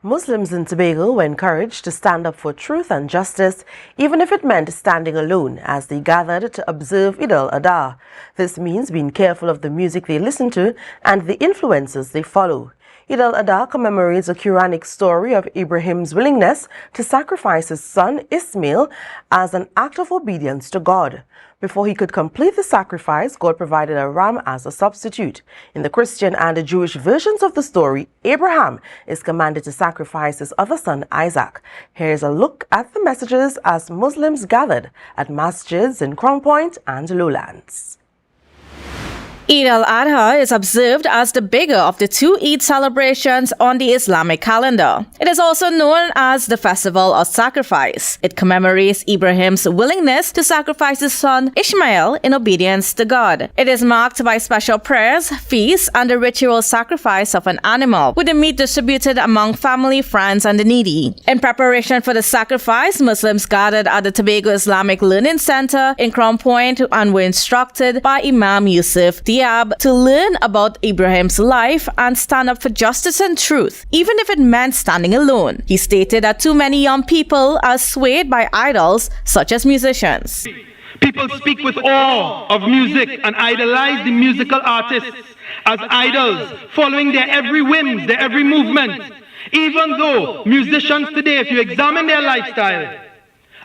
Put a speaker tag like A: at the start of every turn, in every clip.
A: Muslims in Tobago were encouraged to stand up for truth and justice, even if it meant standing alone, as they gathered to observe Eid-al-Adha. This means being careful of the music they listen to and the influences they follow. Eid-al-Adha commemorates a Quranic story of Ibrahim's willingness to sacrifice his son Ismail as an act of obedience to God. Before he could complete the sacrifice, God provided a ram as a substitute. In the Christian and the Jewish versions of the story, Abraham is commanded to sacrifice his other son Isaac. Here's a look at the messages as Muslims gathered at Masjids in Crown Point and Lowlands.
B: Eid-al-Adha is observed as the bigger of the two Eid celebrations on the Islamic calendar. It is also known as the Festival of Sacrifice. It commemorates Ibrahim's willingness to sacrifice his son Ismail in obedience to God. It is marked by special prayers, feasts, and the ritual sacrifice of an animal, with the meat distributed among family, friends, and the needy. In preparation for the sacrifice, Muslims gathered at the Tobago Islamic Learning Center in Crown Point and were instructed by Imam Yusuf to learn about Ibrahim's life and stand up for justice and truth, even if it meant standing alone. He stated that too many young people are swayed by idols such as musicians.
C: People speak with awe of music and idolize the musical artists as idols, following their every whim, their every movement. Even though musicians today, if you examine their lifestyle,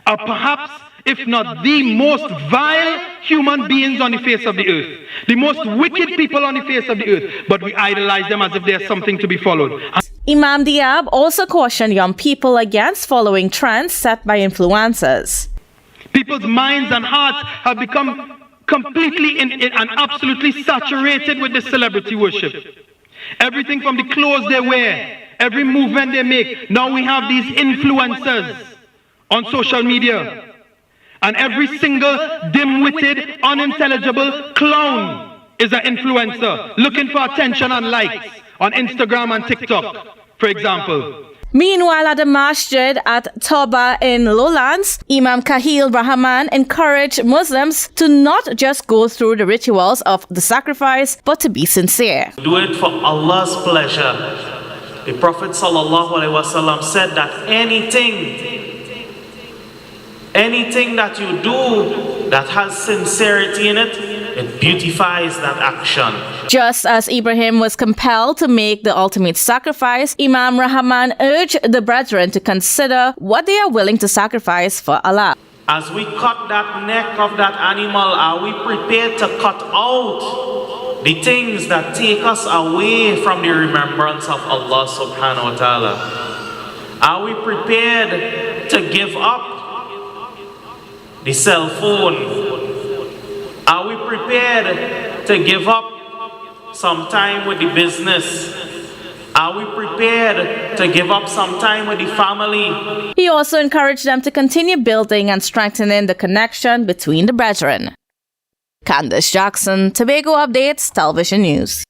C: are perhaps, if not the most vile human beings on the face of the earth, the most wicked people on the face of the earth, but we idolize them as if there's something to be followed.
B: Imam Diab also cautioned young people against following trends set by influencers.
C: People's minds and hearts have become completely and absolutely saturated with this celebrity worship. Everything from the clothes they wear, every movement they make. Now we have these influencers on social media. And every single dim-witted, unintelligible clown is an influencer looking for attention and likes on Instagram and TikTok, for example.
B: Meanwhile, at the Masjid at Tobago in Lowlands, Imam Kahil Rahman encouraged Muslims to not just go through the rituals of the sacrifice, but to be sincere.
D: Do it for Allah's pleasure. The Prophet ﷺ said that anything that you do that has sincerity in it, it beautifies that action.
B: Just as Ibrahim was compelled to make the ultimate sacrifice, Imam Rahman urged the brethren to consider what they are willing to sacrifice for Allah.
D: As we cut that neck of that animal, are we prepared to cut out the things that take us away from the remembrance of Allah subhanahu wa ta'ala? Are we prepared to give up the cell phone? Are we prepared to give up some time with the business? Are we prepared to give up some time with the family?
B: He also encouraged them to continue building and strengthening the connection between the brethren. Candace Jackson, Tobago Updates, Television News.